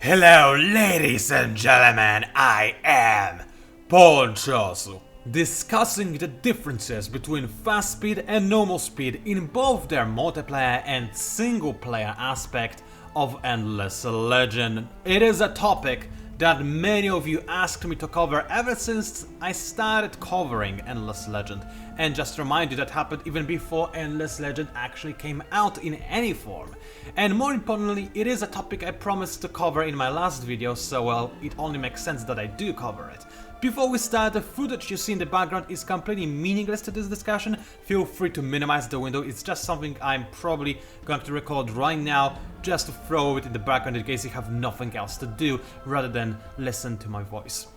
Hello, ladies and gentlemen, I am PANCZASU, discussing the differences between fast speed and normal speed in both their multiplayer and single player aspect of Endless Legend. It is a topic that many of you asked me to cover ever since I started covering Endless Legend, and just to remind you, that happened even before Endless Legend actually came out in any form. And more importantly, it is a topic I promised to cover in my last video, so well, it only makes sense that I do cover it. Before we start, the footage you see in the background is completely meaningless to this discussion. Feel free to minimize the window, it's just something I'm probably going to record right now just to throw it in the background in case you have nothing else to do rather than listen to my voice.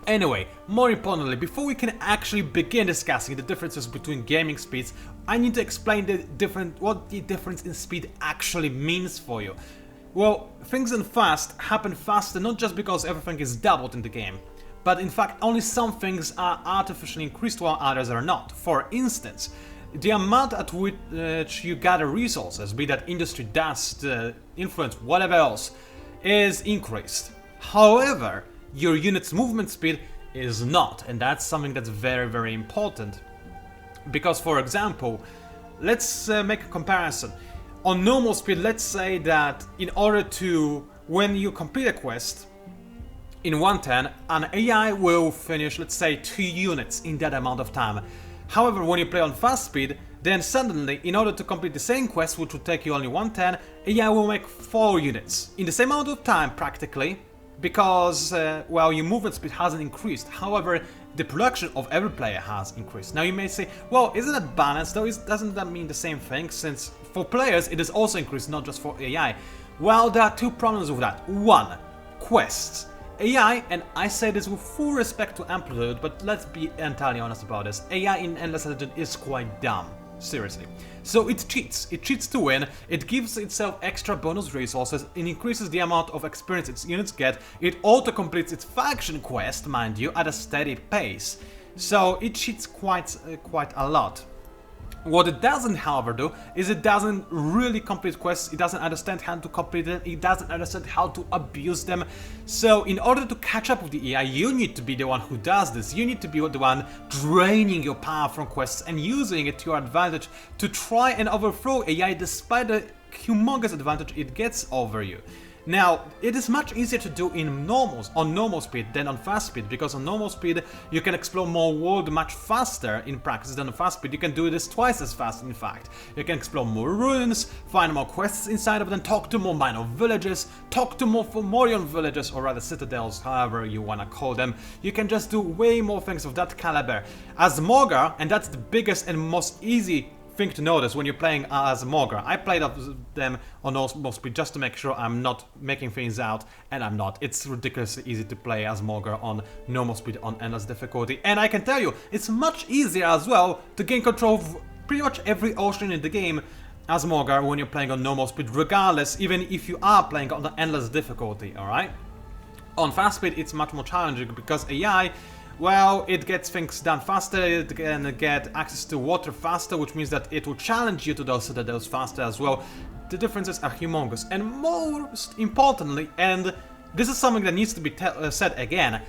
Anyway, more importantly, before we can actually begin discussing the differences between gaming speeds, I need to explain what the difference in speed actually means for you. Well, things in fast happen faster not just because everything is doubled in the game, but in fact only some things are artificially increased while others are not. For instance, the amount at which you gather resources, be that industry, dust, influence, whatever else, is increased. However, your unit's movement speed is not, and that's something that's very important. Because, for example, let's make a comparison. On normal speed, let's say that in order to, when you complete a quest in 1 turn, an AI will finish, let's say, 2 units in that amount of time. However, when you play on fast speed, then suddenly, in order to complete the same quest, which would take you only 1 turn, AI will make 4 units in the same amount of time, practically, because, well, your movement speed hasn't increased. However, the production of every player has increased. Now you may say, well, isn't that balanced though? Doesn't that mean the same thing, since for players it is also increased, not just for AI? Well, there are 2 problems with that. 1. Quests. AI, and I say this with full respect to Amplitude, but let's be entirely honest about this, AI in Endless Legend is quite dumb. Seriously. So it cheats to win, it gives itself extra bonus resources, it increases the amount of experience its units get, it auto-completes its faction quest, mind you, at a steady pace. So it cheats quite a lot. What it doesn't, however, do is it doesn't really complete quests, it doesn't understand how to complete them, it doesn't understand how to abuse them. So in order to catch up with the AI, you need to be the one who does this. You need to be the one draining your power from quests and using it to your advantage to try and overthrow AI despite the humongous advantage it gets over you. Now, it is much easier to do on normal speed than on fast speed, because on normal speed you can explore more world much faster in practice than on fast speed. You can do this twice as fast, in fact. You can explore more ruins, find more quests inside of them, talk to more minor villages, talk to more Fomorian villages, or rather citadels, however you wanna call them. You can just do way more things of that caliber. As Morgar, and that's the biggest and most easy thing to notice when you're playing as Morgar. I played them on normal speed just to make sure I'm not making things out, and I'm not. It's ridiculously easy to play as Morgar on normal speed on endless difficulty, and I can tell you, it's much easier as well to gain control of pretty much every ocean in the game as Morgar when you're playing on normal speed, regardless, even if you are playing on the endless difficulty, alright? On fast speed it's much more challenging because AI, well, it gets things done faster, it can get access to water faster, which means that it will challenge you to those citadels faster as well. The differences are humongous, and most importantly, and this is something that needs to be said again,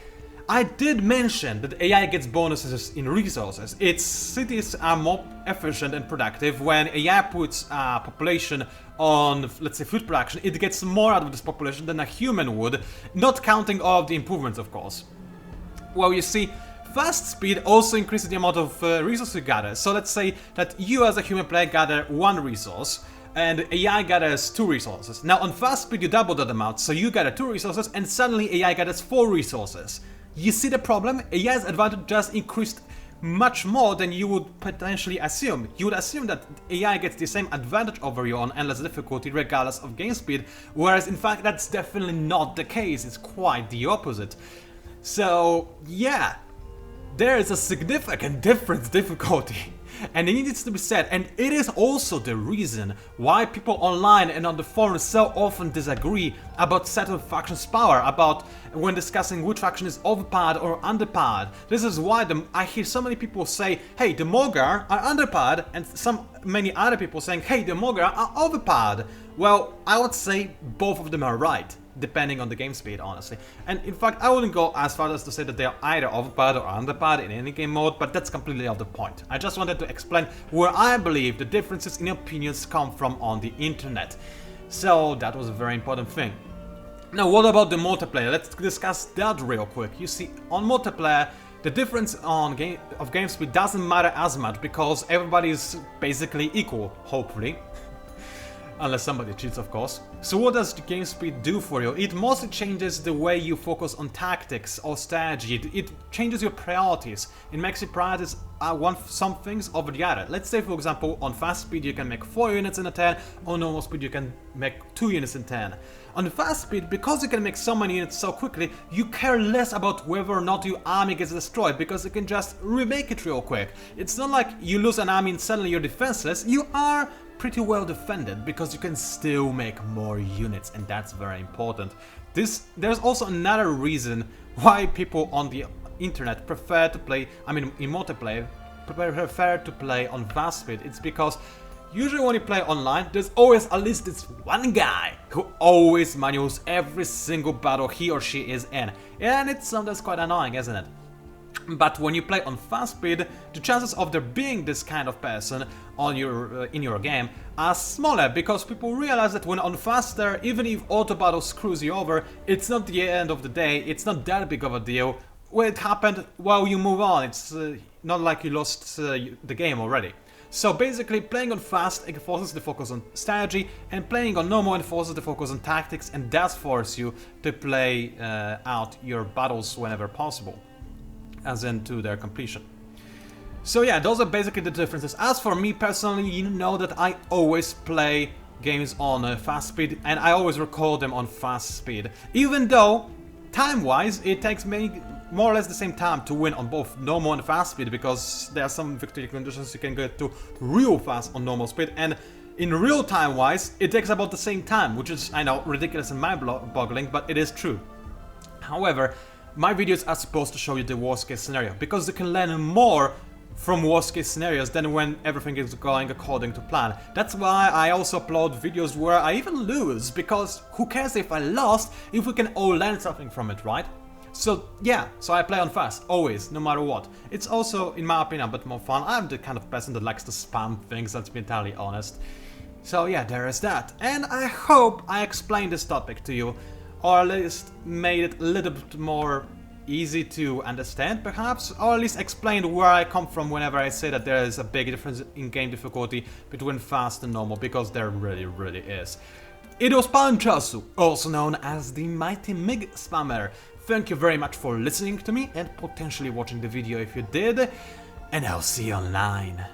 I did mention that AI gets bonuses in resources. Its cities are more efficient and productive. When AI puts a population on, let's say, food production, it gets more out of this population than a human would, not counting all of the improvements, of course. Well, you see, fast speed also increases the amount of resources you gather. So let's say that you as a human player gather 1 resource, and AI gathers 2 resources. Now on fast speed you double that amount, so you gather 2 resources, and suddenly AI gathers 4 resources. You see the problem? AI's advantage just increased much more than you would potentially assume. You would assume that AI gets the same advantage over you on endless difficulty regardless of game speed, whereas in fact that's definitely not the case, it's quite the opposite. So, yeah, there is a significant difference difficulty, and it needs to be said, and it is also the reason why people online and on the forums so often disagree about certain factions' power, about when discussing which faction is overpowered or underpowered. This is why I hear so many people say, hey, the Morgar are underpowered, and many other people saying, hey, the Morgar are overpowered. Well, I would say both of them are right. depending on the game speed, honestly. And in fact, I wouldn't go as far as to say that they are either overpowered or underpowered in any game mode, but that's completely off the point. I just wanted to explain where I believe the differences in opinions come from on the internet. So that was a very important thing. Now, what about the multiplayer? Let's discuss that real quick. You see, on multiplayer, the difference of game speed doesn't matter as much because everybody is basically equal, hopefully. Unless somebody cheats, of course. So what does the game speed do for you? It mostly changes the way you focus on tactics or strategy. It changes your priorities. It makes you prioritize some things over the other. Let's say, for example, on fast speed you can make 4 units in a turn, on normal speed you can make 2 units in turn. On fast speed, because you can make so many units so quickly, you care less about whether or not your army gets destroyed, because you can just remake it real quick. It's not like you lose an army and suddenly you're defenseless. You are pretty well defended because you can still make more units, and that's very important. There's also another reason why people on the internet prefer to play, in multiplayer, prefer to play on fast speed. It's because usually when you play online, there's always at least this one guy who always manuals every single battle he or she is in, and it's sometimes quite annoying, isn't it? But when you play on fast speed, the chances of there being this kind of person on in your game are smaller, because people realize that when on faster, even if auto battle screws you over, it's not the end of the day, it's not that big of a deal. When it happened, well, you move on, it's not like you lost the game already. So basically, playing on fast forces the focus on strategy, and playing on normal forces the focus on tactics, and does force you to play out your battles whenever possible, as in to their completion. So yeah, those are basically the differences. As for me personally, you know that I always play games on fast speed, and I always record them on fast speed. Even though, time-wise, it takes me more or less the same time to win on both normal and fast speed, because there are some victory conditions you can get to real fast on normal speed, and in real time-wise, it takes about the same time, which is, I know, ridiculous and mind-boggling, but it is true. However, my videos are supposed to show you the worst case scenario, because you can learn more from worst case scenarios than when everything is going according to plan. That's why I also upload videos where I even lose, because who cares if I lost, if we can all learn something from it, right? So yeah, so I play on fast, always, no matter what. It's also, in my opinion, a bit more fun. I'm the kind of person that likes to spam things, let's be entirely honest. So yeah, there is that. And I hope I explained this topic to you, or at least made it a little bit more easy to understand, perhaps, or at least explained where I come from whenever I say that there is a big difference in game difficulty between fast and normal, because there really is. It was PANCZASU, also known as the Mighty Mig Spammer. Thank you very much for listening to me and potentially watching the video if you did, and I'll see you online.